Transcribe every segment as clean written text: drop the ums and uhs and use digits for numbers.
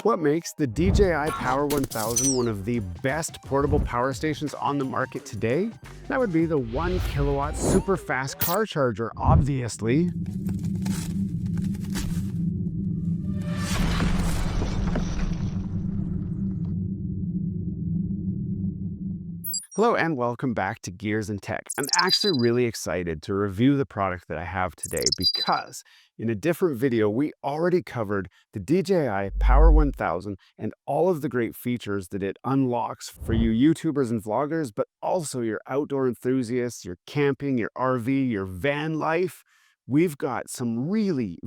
What makes the DJI Power 1000 one of the best portable power stations on the market today? That would be the 1 kilowatt super fast car charger, obviously. Hello and welcome back to Gears and Tech. I'm actually really excited to review the product that I have today because in a different video, we already covered the DJI Power 1000 and all of the great features that it unlocks for you YouTubers and vloggers, but also your outdoor enthusiasts, your camping, your RV, your van life. We've got some really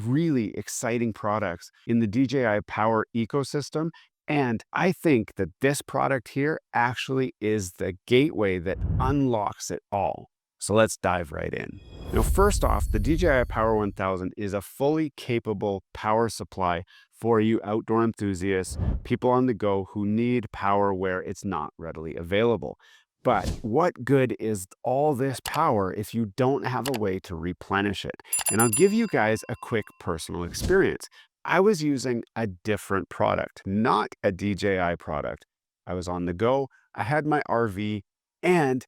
exciting products in the DJI Power ecosystem. And I think that this product here actually is the gateway that unlocks it all. So let's dive right in. Now, first off, the DJI Power 1000 is a fully capable power supply for you outdoor enthusiasts, people on the go who need power where it's not readily available. But what good is all this power if you don't have a way to replenish it? And I'll give you guys a quick personal experience. I was using a different product, not a DJI product. I was on the go, I had my RV, and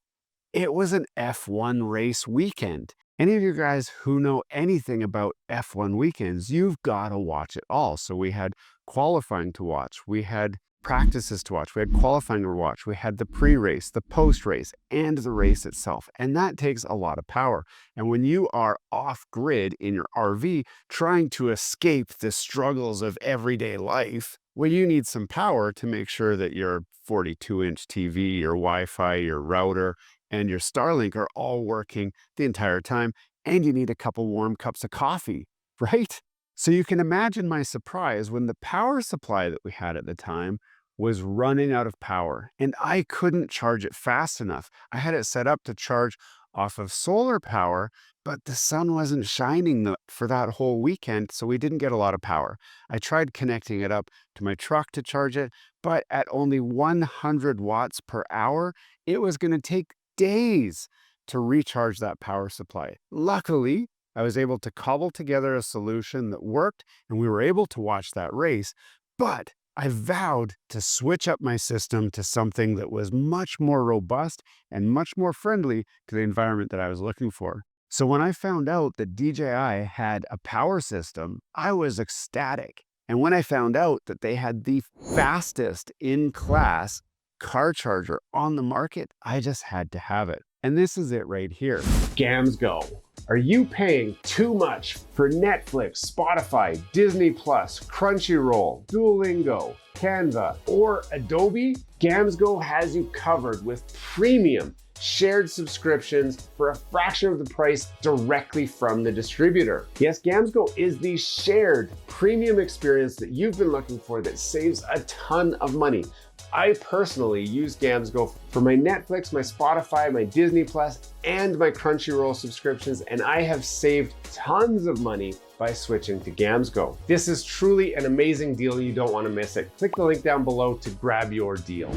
it was an F1 race weekend. Any of you guys who know anything about F1 weekends, you've got to watch it all. So we had qualifying to watch, we had practices to watch, we had qualifying to watch, we had the pre-race, the post-race, and the race itself. And that takes a lot of power. And when you are off-grid in your RV trying to escape the struggles of everyday life, well, you need some power to make sure that your 42-inch TV, your Wi-Fi, your router, and your Starlink are all working the entire time. And you need a couple warm cups of coffee, right? So you can imagine my surprise when the power supply that we had at the time was running out of power and I couldn't charge it fast enough. I had it set up to charge off of solar power, but the sun wasn't shining for that whole weekend, so we didn't get a lot of power. I tried connecting it up to my truck to charge it, but at only 100 watts per hour, it was going to take days to recharge that power supply. Luckily, I was able to cobble together a solution that worked and we were able to watch that race, but I vowed to switch up my system to something that was much more robust and much more friendly to the environment that I was looking for. So when I found out that DJI had a power system, I was ecstatic. And when I found out that they had the fastest in-class car charger on the market, I just had to have it. And this is it right here. GamsGo. Are you paying too much for Netflix, Spotify, Disney Plus, Crunchyroll, Duolingo, Canva, or Adobe? GamsGo has you covered with premium shared subscriptions for a fraction of the price directly from the distributor. Yes, GamsGo is the shared premium experience that you've been looking for that saves a ton of money. I personally use GamsGo for my Netflix, my Spotify, my Disney Plus, and my Crunchyroll subscriptions, and I have saved tons of money by switching to GamsGo. This is truly an amazing deal. You don't want to miss it. Click the link down below to grab your deal.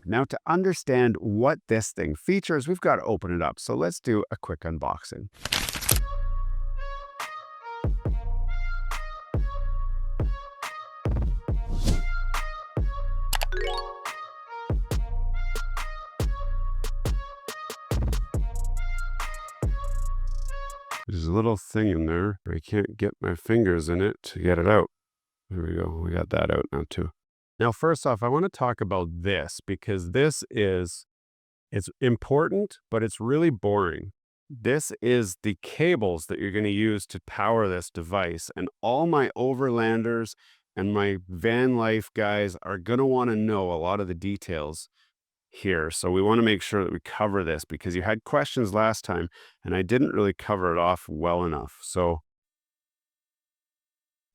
Now, to understand what this thing features, we've got to open it up. So let's do a quick unboxing. There's a little thing in there. I can't get my fingers in it to get it out. There we go. We got that out now too. Now, first off, I want to talk about this because it's important, but it's really boring. This is the cables that you're going to use to power this device. And all my overlanders and my van life guys are going to want to know a lot of the details here. So we want to make sure that we cover this because you had questions last time and I didn't really cover it off well enough. So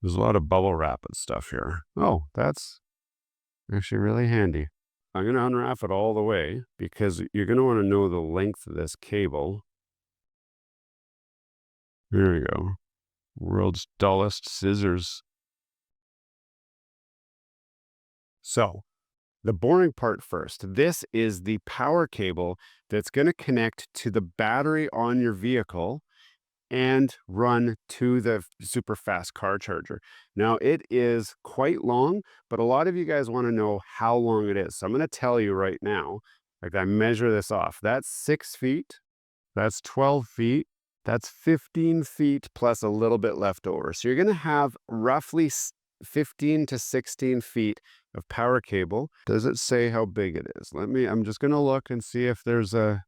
there's a lot of bubble wrap and stuff here. Oh, that's actually really handy. I'm going to unwrap it all the way because you're going to want to know the length of this cable. There we go. World's dullest scissors. So the boring part first. This is the power cable that's going to connect to the battery on your vehicle and run to the super fast car charger. Now, it is quite long, but a lot of you guys want to know how long it is. So I'm going to tell you right now. Like, I measure this off. That's 6 feet. That's 12 feet. That's 15 feet plus a little bit left over. So you're going to have roughly 15 to 16 feet of power cable. Does it say how big it is? I'm just going to look and see if there's a...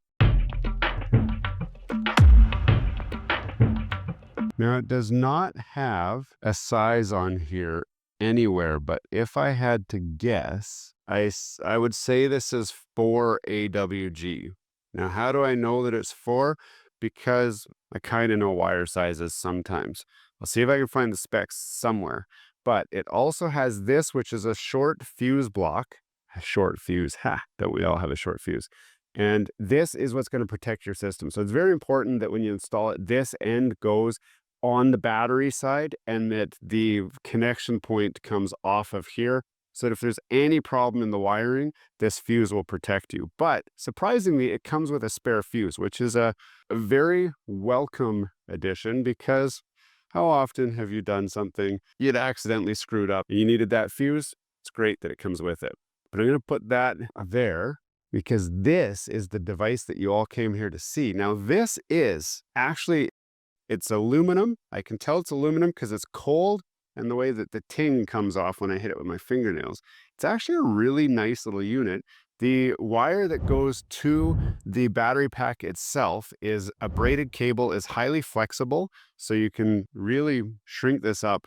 Now, it does not have a size on here anywhere, but if I had to guess, I would say this is 4 AWG. Now, how do I know that it's 4? Because I kind of know wire sizes sometimes. I'll see if I can find the specs somewhere. But it also has this, which is a short fuse block. A short fuse, that we all have a short fuse. And this is what's going to protect your system. So it's very important that when you install it, this end goes on the battery side and that the connection point comes off of here. So that if there's any problem in the wiring, this fuse will protect you. But surprisingly, it comes with a spare fuse, which is a very welcome addition, because how often have you done something you'd accidentally screwed up and you needed that fuse? It's great that it comes with it. But I'm going to put that there because this is the device that you all came here to see. Now, this is actually, it's aluminum. I can tell it's aluminum because it's cold, and the way that the ting comes off when I hit it with my fingernails. It's actually a really nice little unit. The wire that goes to the battery pack itself is a braided cable, is highly flexible, so you can really shrink this up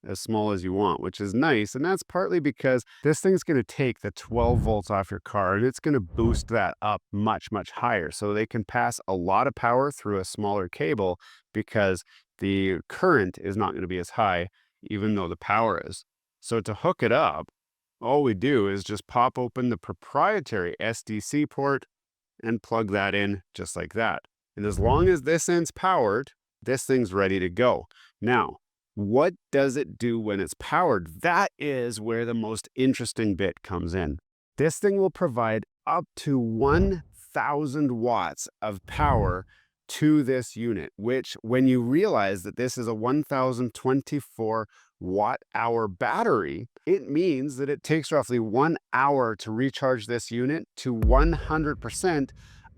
as small as you want, which is nice. And that's partly because this thing's going to take the 12 volts off your car and it's going to boost that up much, much higher. So they can pass a lot of power through a smaller cable because the current is not going to be as high, even though the power is. So to hook it up, all we do is just pop open the proprietary SDC port and plug that in just like that. And as long as this end's powered, this thing's ready to go. Now, what does it do when it's powered? That is where the most interesting bit comes in. This thing will provide up to 1,000 watts of power to this unit, which when you realize that this is a 1,024 watt-hour battery, it means that it takes roughly 1 hour to recharge this unit to 100%,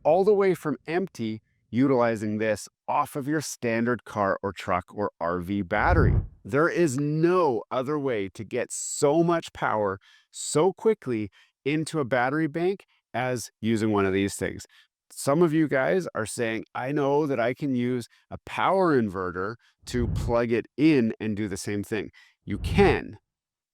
all the way from empty, utilizing this off of your standard car or truck or RV battery. There is no other way to get so much power so quickly into a battery bank as using one of these things. Some of you guys are saying, I know that I can use a power inverter to plug it in and do the same thing. You can,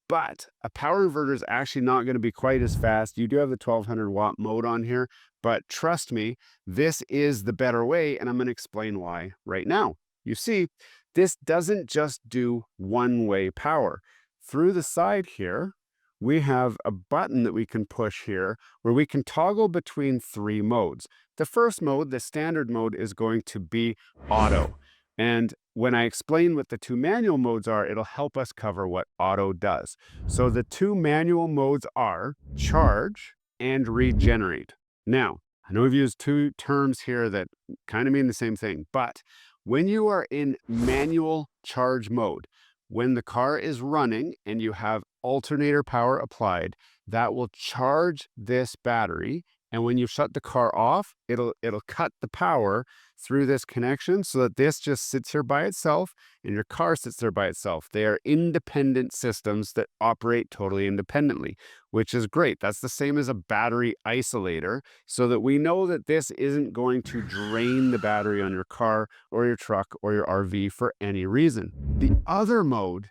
but a power inverter is actually not going to be quite as fast. You do have the 1200 watt mode on here, but trust me, this is the better way, and I'm going to explain why right now. You see, this doesn't just do one-way power. Through the side here, we have a button that we can push here where we can toggle between 3 modes. The first mode, the standard mode, is going to be auto. And when I explain what the 2 manual modes are, it'll help us cover what auto does. So the 2 manual modes are charge and regenerate. Now, I know we've used 2 terms here that kind of mean the same thing, but when you are in manual charge mode, when the car is running and you have alternator power applied, that will charge this battery. And when you shut the car off, it'll cut the power through this connection so that this just sits here by itself and your car sits there by itself. They are independent systems that operate totally independently, which is great. That's the same as a battery isolator, so that we know that this isn't going to drain the battery on your car or your truck or your RV for any reason. The other mode,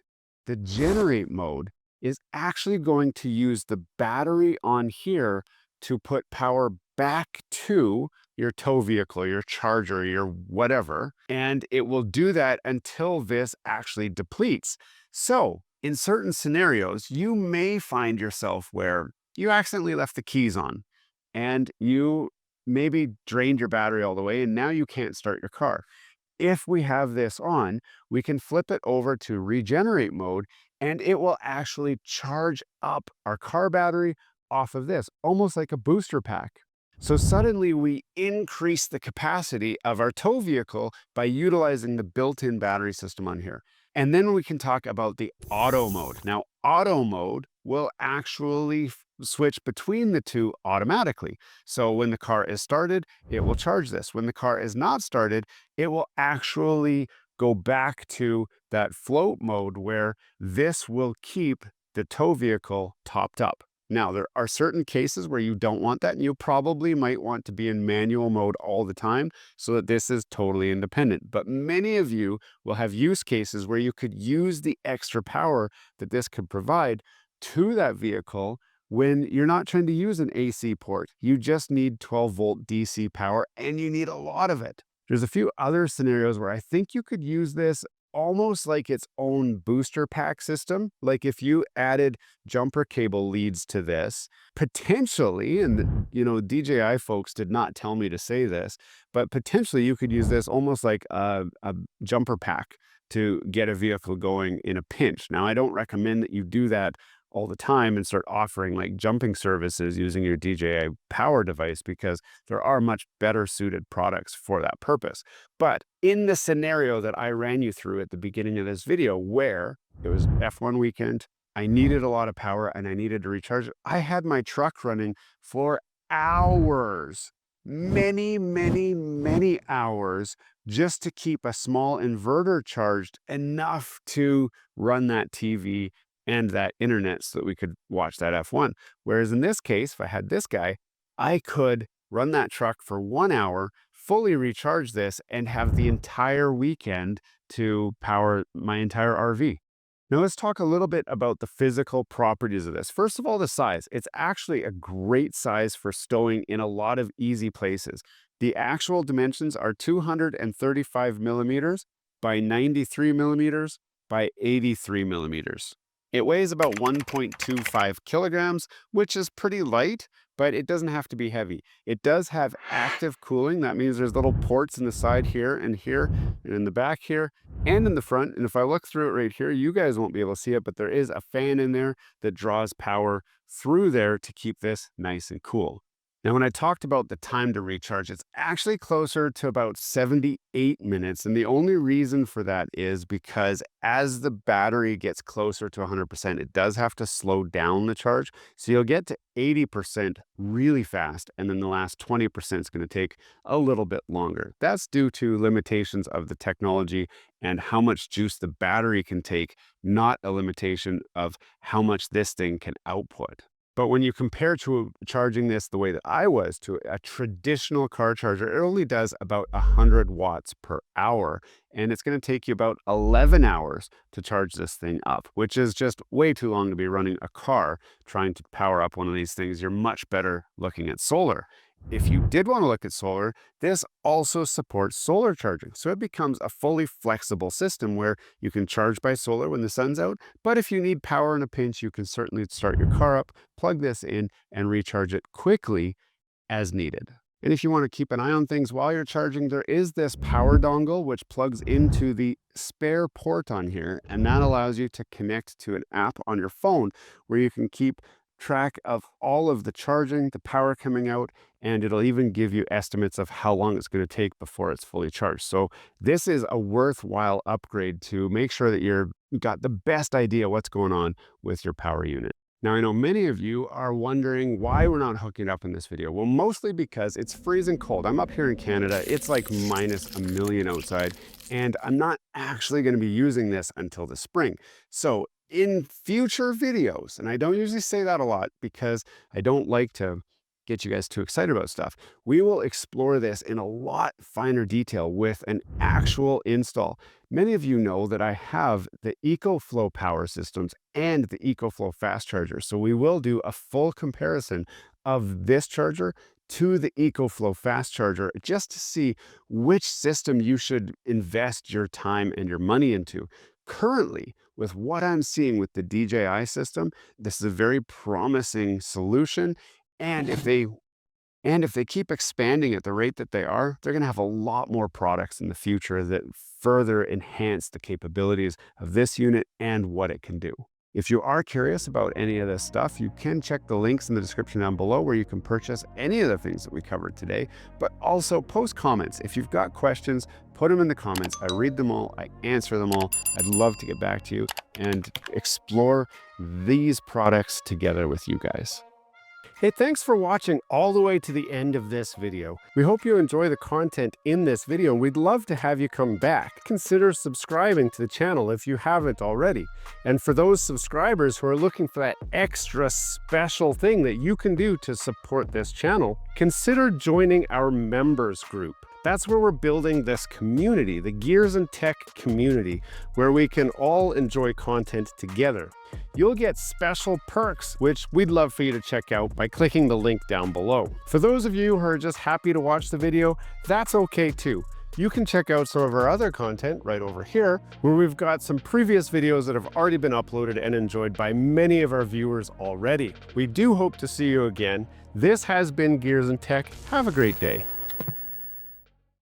the generate mode, is actually going to use the battery on here to put power back to your tow vehicle, your charger, your whatever, and it will do that until this actually depletes. So in certain scenarios, you may find yourself where you accidentally left the keys on and you maybe drained your battery all the way and now you can't start your car. If we have this on, we can flip it over to regenerate mode and it will actually charge up our car battery off of this, almost like a booster pack. So suddenly we increase the capacity of our tow vehicle by utilizing the built-in battery system on here. And then we can talk about the auto mode. Now, auto mode will actually switch between the two automatically. So when the car is started, it will charge this. When the car is not started, it will actually go back to that float mode where this will keep the tow vehicle topped up. Now, there are certain cases where you don't want that, and you probably might want to be in manual mode all the time so that this is totally independent. But many of you will have use cases where you could use the extra power that this could provide to that vehicle when you're not trying to use an AC port. You just need 12-volt DC power, and you need a lot of it. There's a few other scenarios where I think you could use this almost like its own booster pack system. Like if you added jumper cable leads to this, potentially, and DJI folks did not tell me to say this, but potentially you could use this almost like a jumper pack to get a vehicle going in a pinch. Now, I don't recommend that you do that all the time and start offering like jumping services using your DJI Power device, because there are much better suited products for that purpose. But in the scenario that I ran you through at the beginning of this video, where it was F1 weekend, I needed a lot of power and I needed to recharge it, I had my truck running for hours, many, many, many hours, just to keep a small inverter charged enough to run that TV and that internet so that we could watch that F1. Whereas in this case, if I had this guy, I could run that truck for 1 hour, fully recharge this, and have the entire weekend to power my entire RV. Now let's talk a little bit about the physical properties of this. First of all, the size. It's actually a great size for stowing in a lot of easy places. The actual dimensions are 235 millimeters by 93 millimeters by 83 millimeters. It weighs about 1.25 kilograms, which is pretty light, but it doesn't have to be heavy. It does have active cooling. That means there's little ports in the side here, and in the back here, and in the front. And if I look through it right here, you guys won't be able to see it, but there is a fan in there that draws power through there to keep this nice and cool. Now, when I talked about the time to recharge, it's actually closer to about 78 minutes. And the only reason for that is because as the battery gets closer to 100%, it does have to slow down the charge. So you'll get to 80% really fast. And then the last 20% is going to take a little bit longer. That's due to limitations of the technology and how much juice the battery can take, not a limitation of how much this thing can output. But when you compare to charging this the way that I was to a traditional car charger, it only does about 100 watts per hour. And it's going to take you about 11 hours to charge this thing up, which is just way too long to be running a car trying to power up one of these things. You're much better looking at solar. If you did want to look at solar, this also supports solar charging. So it becomes a fully flexible system where you can charge by solar when the sun's out. But if you need power in a pinch, you can certainly start your car up, plug this in, and recharge it quickly as needed. And if you want to keep an eye on things while you're charging, there is this power dongle which plugs into the spare port on here, and that allows you to connect to an app on your phone where you can keep track of all of the charging, the power coming out, and it'll even give you estimates of how long it's going to take before it's fully charged. So this is a worthwhile upgrade to make sure that you've got the best idea what's going on with your power unit. Now, I know many of you are wondering why we're not hooking up in this video. Well, mostly because it's freezing cold. I'm up here in Canada. It's like minus a million outside, and I'm not actually going to be using this until the spring. So in future videos, and I don't usually say that a lot because I don't like to get you guys too excited about stuff, we will explore this in a lot finer detail with an actual install. Many of you know that I have the EcoFlow power systems and the EcoFlow fast charger. So we will do a full comparison of this charger to the EcoFlow fast charger just to see which system you should invest your time and your money into. Currently, with what I'm seeing with the DJI system, this is a very promising solution. And if they keep expanding at the rate that they are, they're going to have a lot more products in the future that further enhance the capabilities of this unit and what it can do. If you are curious about any of this stuff, you can check the links in the description down below where you can purchase any of the things that we covered today, but also post comments. If you've got questions, put them in the comments. I read them all, I answer them all. I'd love to get back to you and explore these products together with you guys. Hey, thanks for watching all the way to the end of this video. We hope you enjoy the content in this video, and we'd love to have you come back. Consider subscribing to the channel if you haven't already. And for those subscribers who are looking for that extra special thing that you can do to support this channel, consider joining our members group. That's where we're building this community, the Gears and Tech community, where we can all enjoy content together. You'll get special perks, which we'd love for you to check out by clicking the link down below. For those of you who are just happy to watch the video, that's okay too. You can check out some of our other content right over here, where we've got some previous videos that have already been uploaded and enjoyed by many of our viewers already. We do hope to see you again. This has been Gears and Tech. Have a great day.